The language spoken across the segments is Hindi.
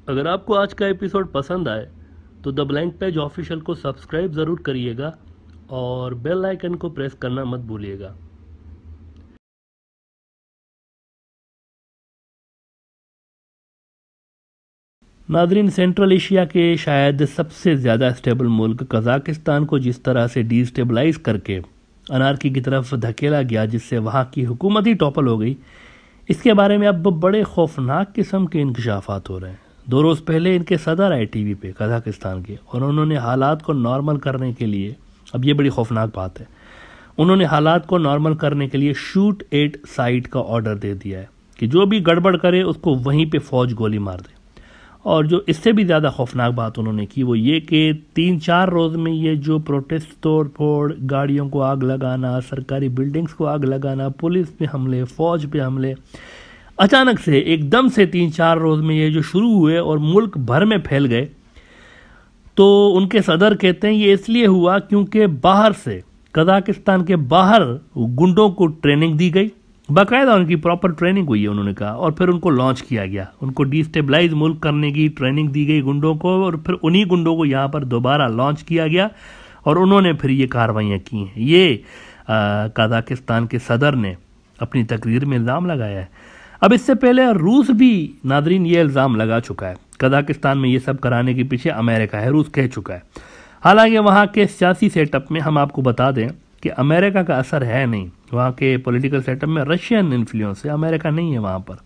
अगर आपको आज का एपिसोड पसंद आए तो द ब्लैंक पेज ऑफिशियल को सब्सक्राइब ज़रूर करिएगा और बेल आइकन को प्रेस करना मत भूलिएगा। नादरीन, सेंट्रल एशिया के शायद सबसे ज़्यादा स्टेबल मुल्क कज़ाकिस्तान को जिस तरह से डिस्टेबलाइज करके अनारकी की तरफ धकेला गया, जिससे वहाँ की हुकूमत ही टॉपल हो गई, इसके बारे में अब बड़े खौफनाक किस्म के इंकशाफात हो रहे हैं। 2 रोज़ पहले इनके सदर आए टीवी पे कज़ाकिस्तान के, और उन्होंने हालात को नॉर्मल करने के लिए, अब ये बड़ी खौफनाक बात है, उन्होंने हालात को नॉर्मल करने के लिए शूट एट साइट का ऑर्डर दे दिया है कि जो भी गड़बड़ करे उसको वहीं पे फ़ौज गोली मार दे। और जो इससे भी ज़्यादा खौफनाक बात उन्होंने की वो ये कि 3-4 रोज़ में ये जो प्रोटेस्ट, तोड़ फोड़, गाड़ियों को आग लगाना, सरकारी बिल्डिंग्स को आग लगाना, पुलिस पे हमले, फ़ौज पे हमले, अचानक से एकदम से 3-4 रोज़ में ये जो शुरू हुए और मुल्क भर में फैल गए, तो उनके सदर कहते हैं ये इसलिए हुआ क्योंकि बाहर से, कज़ाकिस्तान के बाहर गुंडों को ट्रेनिंग दी गई, बाकायदा उनकी प्रॉपर ट्रेनिंग हुई है उन्होंने कहा, और फिर उनको लॉन्च किया गया, उनको डिस्टेबलाइज मुल्क करने की ट्रेनिंग दी गई गुंडों को, और फिर उन्हीं गुंडों को यहाँ पर दोबारा लॉन्च किया गया और उन्होंने फिर ये कार्रवाइयाँ की हैं। ये कज़ाकिस्तान के सदर ने अपनी तकरीर में इल्ज़ाम लगाया है। अब इससे पहले रूस भी, नादरीन, ये इल्ज़ाम लगा चुका है कज़ाकिस्तान में ये सब कराने के पीछे अमेरिका है, रूस कह चुका है। हालांकि वहाँ के सियासी सेटअप में हम आपको बता दें कि अमेरिका का असर है नहीं, वहाँ के पॉलिटिकल सेटअप में रशियन इन्फ्लुएंस है, अमेरिका नहीं है वहाँ पर।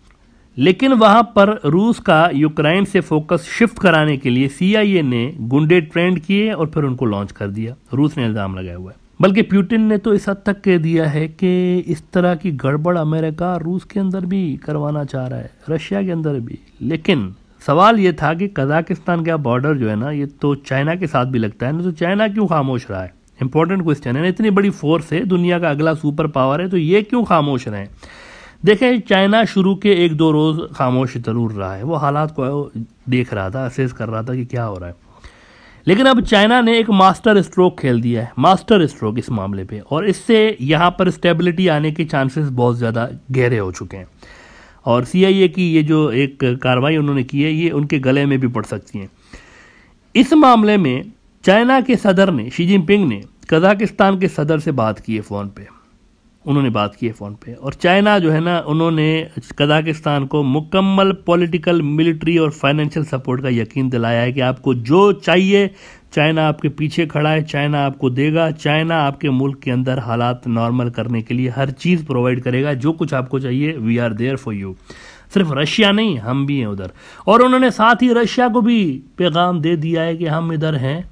लेकिन वहाँ पर रूस का यूक्रेन से फोकस शिफ्ट कराने के लिए CIA ने गुंडे ट्रेंड किए और फिर उनको लॉन्च कर दिया, रूस ने इल्ज़ाम लगाया हुआ है। बल्कि पुतिन ने तो इस हद तक कह दिया है कि इस तरह की गड़बड़ अमेरिका रूस के अंदर भी करवाना चाह रहा है, रशिया के अंदर भी। लेकिन सवाल ये था कि कज़ाकिस्तान का बॉर्डर जो है ना, ये तो चाइना के साथ भी लगता है ना, तो चाइना क्यों खामोश रहा है? इंपॉर्टेंट क्वेश्चन है ना। इतनी बड़ी फोर्स है, दुनिया का अगला सुपर पावर है, तो ये क्यों खामोश रहे? देखें, चाइना शुरू के 1-2 रोज़ खामोश ज़रूर रहा है, वो हालात को देख रहा था, असेस कर रहा था कि क्या हो रहा है। लेकिन अब चाइना ने एक मास्टर स्ट्रोक खेल दिया है, मास्टर स्ट्रोक इस मामले पे, और इससे यहाँ पर स्टेबिलिटी आने के चांसेस बहुत ज़्यादा गहरे हो चुके हैं। और CIA की ये जो एक कार्रवाई उन्होंने की है, ये उनके गले में भी पड़ सकती है। इस मामले में चाइना के सदर ने, शी जिनपिंग ने, कज़ाकिस्तान के सदर से बात की है फ़ोन पे, उन्होंने बात की है फ़ोन पे, और चाइना जो है ना, उन्होंने कज़ाकिस्तान को मुकम्मल पॉलिटिकल, मिलिट्री और फाइनेंशियल सपोर्ट का यकीन दिलाया है कि आपको जो चाहिए चाइना आपके पीछे खड़ा है, चाइना आपको देगा, चाइना आपके मुल्क के अंदर हालात नॉर्मल करने के लिए हर चीज़ प्रोवाइड करेगा, जो कुछ आपको चाहिए, we are there for you. सिर्फ रशिया नहीं, हम भी हैं उधर। और उन्होंने साथ ही रशिया को भी पैगाम दे दिया है कि हम इधर हैं,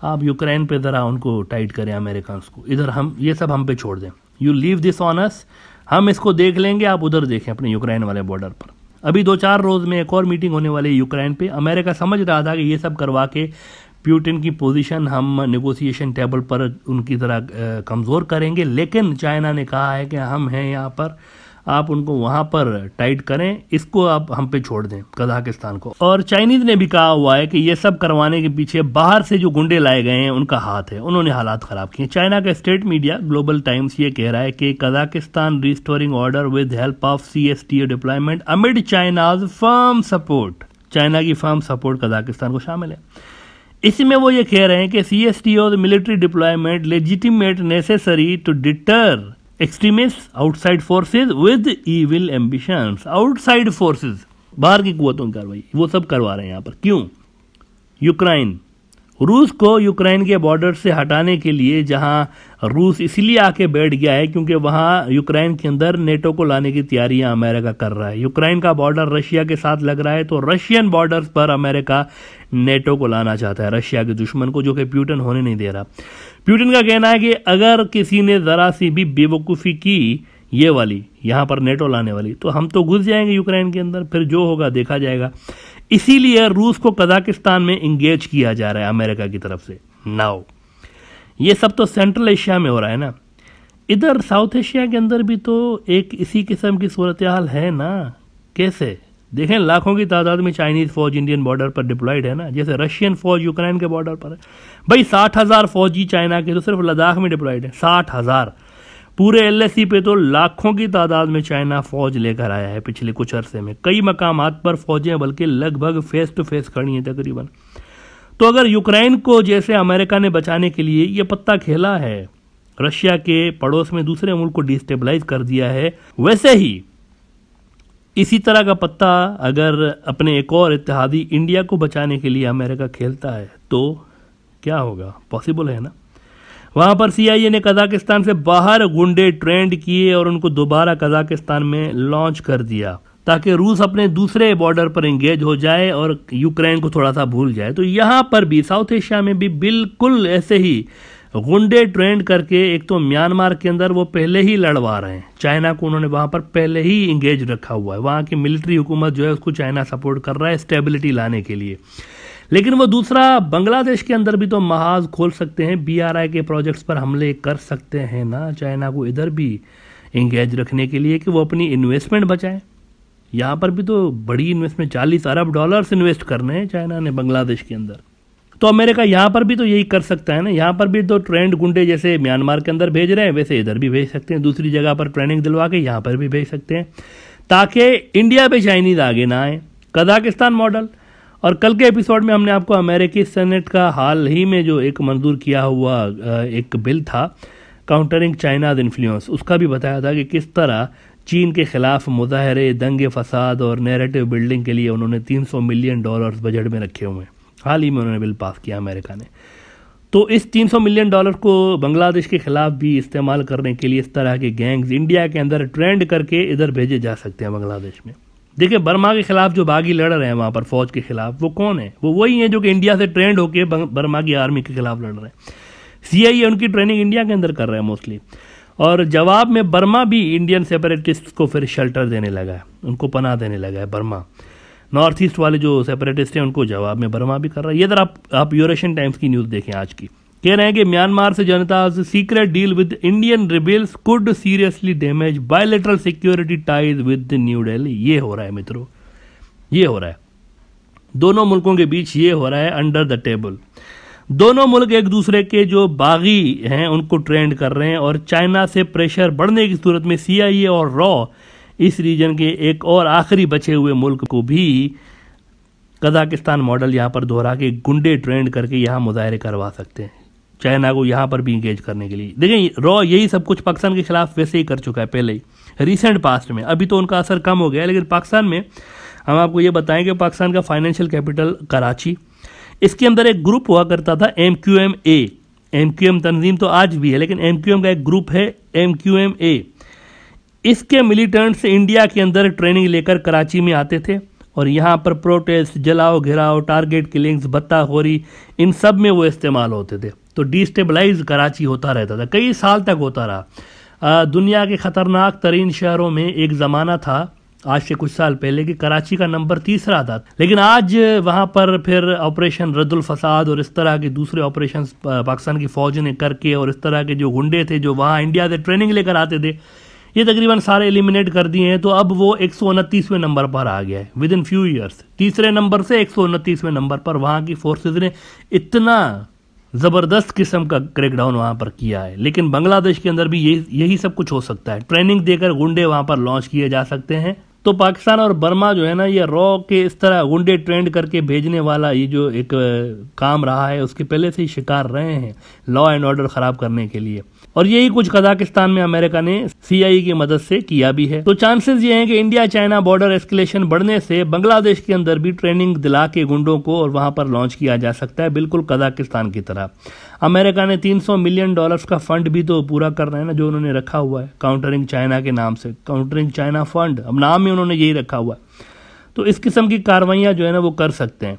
आप यूक्रेन पे ज़रा उनको टाइट करें, अमेरिकन को, इधर हम ये सब हम पे छोड़ दें, you leave this on us, हम इसको देख लेंगे, आप उधर देखें अपने यूक्रेन वाले बॉर्डर पर। अभी 2-4 रोज़ में एक और मीटिंग होने वाली है यूक्रेन पे। अमेरिका समझ रहा था कि ये सब करवा के पुतिन की पोजीशन हम नेगोशिएशन टेबल पर उनकी तरह कमज़ोर करेंगे, लेकिन चाइना ने कहा है कि हम हैं यहाँ पर, आप उनको वहाँ पर टाइट करें, इसको आप हम पे छोड़ दें, कज़ाकिस्तान को। और चाइनीज़ ने भी कहा हुआ है कि ये सब करवाने के पीछे बाहर से जो गुंडे लाए गए हैं उनका हाथ है, उन्होंने हालात ख़राब किए। चाइना का स्टेट मीडिया ग्लोबल टाइम्स ये कह रहा है कि Kazakhstan restoring order with help of CSTO deployment amid China's firm support, China की फर्म सपोर्ट कज़ाकिस्तान को शामिल है। इसमें वो ये कह रहे हैं कि CSTO military deployment legitimate necessary to deter extremist outside forces with evil ambitions. Outside forces, बाहर की कुव्वतों की कार्रवाई, वो सब करवा रहे हैं यहाँ पर। क्यों? यूक्रेन, रूस को यूक्रेन के बॉर्डर से हटाने के लिए, जहां रूस इसलिए आके बैठ गया है क्योंकि वहां यूक्रेन के अंदर नेटो को लाने की तैयारियां अमेरिका कर रहा है। यूक्रेन का बॉर्डर रशिया के साथ लग रहा है, तो रशियन बॉर्डर्स पर अमेरिका नेटो को लाना चाहता है, रशिया के दुश्मन को, जो कि पुतिन होने नहीं दे रहा। पुतिन का कहना है कि अगर किसी ने ज़रा सी भी बेवकूफ़ी की, ये वाली, यहाँ पर नेटो लाने वाली, तो हम तो घुस जाएंगे यूक्रेन के अंदर, फिर जो होगा देखा जाएगा। इसीलिए रूस को कज़ाकिस्तान में इंगेज किया जा रहा है अमेरिका की तरफ से। नाउ ये सब तो सेंट्रल एशिया में हो रहा है ना, इधर साउथ एशिया के अंदर भी तो एक इसी किस्म की सूरत हाल है ना। कैसे? देखें, लाखों की तादाद में चाइनीज़ फौज इंडियन बॉर्डर पर डिप्लॉयड है ना, जैसे रशियन फौज यूक्रेन के बॉर्डर पर है। भाई 60,000 फौजी चाइना के तो सिर्फ लद्दाख में डिप्लॉयड है, 60,000। पूरे LAC पे तो लाखों की तादाद में चाइना फौज लेकर आया है पिछले कुछ अरसे में। कई मकामात पर फौजें बल्कि लगभग फेस टू फेस खड़ी हैं तकरीबन। तो अगर यूक्रेन को जैसे अमेरिका ने बचाने के लिए ये पत्ता खेला है, रशिया के पड़ोस में दूसरे मुल्क को डिस्टेबलाइज कर दिया है, वैसे ही इसी तरह का पत्ता अगर अपने एक और इत्तेहादी इंडिया को बचाने के लिए अमेरिका खेलता है तो क्या होगा? पॉसिबल है ना। वहां पर CIA ने कजाकिस्तान से बाहर गुंडे ट्रेंड किए और उनको दोबारा कजाकिस्तान में लॉन्च कर दिया ताकि रूस अपने दूसरे बॉर्डर पर एंगेज हो जाए और यूक्रेन को थोड़ा सा भूल जाए। तो यहां पर भी साउथ एशिया में भी बिल्कुल ऐसे ही गुंडे ट्रेंड करके, एक तो म्यांमार के अंदर वो पहले ही लड़वा रहे हैं, चाइना को उन्होंने वहां पर पहले ही इंगेज रखा हुआ है। वहां की मिलिट्री हुकूमत जो है उसको चाइना सपोर्ट कर रहा है स्टेबिलिटी लाने के लिए। लेकिन वो दूसरा बांग्लादेश के अंदर भी तो महाज खोल सकते हैं, BRI के प्रोजेक्ट्स पर हमले कर सकते हैं ना, चाइना को इधर भी इंगेज रखने के लिए कि वो अपनी इन्वेस्टमेंट बचाए। यहाँ पर भी तो बड़ी इन्वेस्टमेंट $40 अरब इन्वेस्ट करने हैं चाइना ने बांग्लादेश के अंदर। तो अमेरिका यहाँ पर भी तो यही कर सकता है ना। यहाँ पर भी तो ट्रेंड गुंडे जैसे म्यांमार के अंदर भेज रहे हैं वैसे इधर भी भेज सकते हैं, दूसरी जगह पर ट्रेनिंग दिलवा के यहाँ पर भी भेज सकते हैं ताकि इंडिया पे चाइनीज आगे ना आए। Kazakhstan model. और कल के एपिसोड में हमने आपको अमेरिकी सेनेट का हाल ही में जो एक मंजूर किया हुआ एक बिल था काउंटरिंग चाइनाज इन्फ्लुएंस, उसका भी बताया था कि किस तरह चीन के खिलाफ मुजाहरे, दंगे फसाद और नैरेटिव बिल्डिंग के लिए उन्होंने $300 मिलियन बजट में रखे हुए हैं। हाल ही में उन्होंने बिल पास किया अमेरिका ने। तो इस $300 मिलियन को बांग्लादेश के खिलाफ भी इस्तेमाल करने के लिए इस तरह के गैंग्स इंडिया के अंदर ट्रेंड करके इधर भेजे जा सकते हैं बांग्लादेश में। देखिए, बर्मा के खिलाफ जो बागी लड़ रहे हैं वहां पर फौज के खिलाफ, वो कौन है? वो वही है जो कि इंडिया से ट्रेंड होकर बर्मा की आर्मी के खिलाफ लड़ रहे हैं। CIA उनकी ट्रेनिंग इंडिया के अंदर कर रहे हैं मोस्टली। और जवाब में बर्मा भी इंडियन सेपरेटिस्ट को फिर शेल्टर देने लगा है, उनको पनाह देने लगा है बर्मा। नॉर्थ ईस्ट वाले जो सेपरेटिस्ट हैं उनको जवाब में बर्मा भी कर रहा है। ये तरह आप यूरेशियन टाइम्स की न्यूज़ देखें आज की, कह रहे हैं कि म्यांमार से जनता secret deal with Indian rebels could seriously damage bilateral security ties with new Delhi. ये हो रहा है मित्रों, ये हो रहा है दोनों मुल्कों के बीच, ये हो रहा है अंडर द टेबल। दोनों मुल्क एक दूसरे के जो बागी हैं उनको ट्रेंड कर रहे हैं और चाइना से प्रेशर बढ़ने की सूरत में CIA और रॉ इस रीजन के एक और आखिरी बचे हुए मुल्क को भी कजाकिस्तान मॉडल यहाँ पर दोहरा के गुंडे ट्रेंड करके यहाँ मुजाहरे करवा सकते हैं, चाइना को यहाँ पर भी इंगेज करने के लिए। देखें, रॉ यही सब कुछ पाकिस्तान के खिलाफ वैसे ही कर चुका है पहले ही, रिसेंट पास्ट में। अभी तो उनका असर कम हो गया, लेकिन पाकिस्तान में हम आपको ये बताएं कि पाकिस्तान का फाइनेंशियल कैपिटल कराची, इसके अंदर एक ग्रुप हुआ करता था MQMA। MQM तंजीम तो आज भी है, लेकिन MQM का एक ग्रुप है MQMA। इसके मिलिटेंट्स इंडिया के अंदर ट्रेनिंग लेकर कराची में आते थे और यहाँ पर प्रोटेस्ट, जलाओ घिराओ, टारगेट किलिंग्स, बत्ताखोरी, इन सब में वो इस्तेमाल होते थे। तो डिस्टेबलाइज कराची होता रहता था, कई साल तक होता रहा। दुनिया के खतरनाक तरीन शहरों में एक ज़माना था आज से कुछ साल पहले कि कराची का नंबर 3 था, लेकिन आज वहाँ पर फिर ऑपरेशन रद्दुल फसाद और इस तरह के दूसरे ऑपरेशन पाकिस्तान की फौज ने करके और इस तरह के जो गुंडे थे जो वहाँ इंडिया से ट्रेनिंग लेकर आते थे, ये तकरीबन सारे एलिमिनेट कर दिए हैं। तो अब वो 129वें नंबर पर आ गया है विद इन फ्यू ईयर्स। तीसरे नंबर से 129वें नंबर पर वहाँ की फोर्सेज ने इतना ज़बरदस्त किस्म का क्रैकडाउन वहाँ पर किया है। लेकिन बांग्लादेश के अंदर भी यही सब कुछ हो सकता है, ट्रेनिंग देकर गुंडे वहाँ पर लॉन्च किए जा सकते हैं। तो पाकिस्तान और बर्मा जो है ना, ये रॉ के इस तरह गुंडे ट्रेंड करके भेजने वाला ये जो एक काम रहा है, उसके पहले से ही शिकार रहे हैं लॉ एंड ऑर्डर खराब करने के लिए। और यही कुछ कजाकिस्तान में अमेरिका ने CIA की मदद से किया भी है। तो चांसेस ये हैं कि इंडिया चाइना बॉर्डर एस्केलेशन बढ़ने से बांग्लादेश के अंदर भी ट्रेनिंग दिला के गुंडों को और वहां पर लॉन्च किया जा सकता है, बिल्कुल कजाकिस्तान की तरह। अमेरिका ने $300 मिलियन का फंड भी तो पूरा करना है ना, जो उन्होंने रखा हुआ है काउंटरिंग चाइना के नाम से, काउंटरिंग चाइना फंड, अब नाम में उन्होंने यही रखा हुआ है। तो इस किस्म की कार्रवाइयां जो है ना वो कर सकते हैं।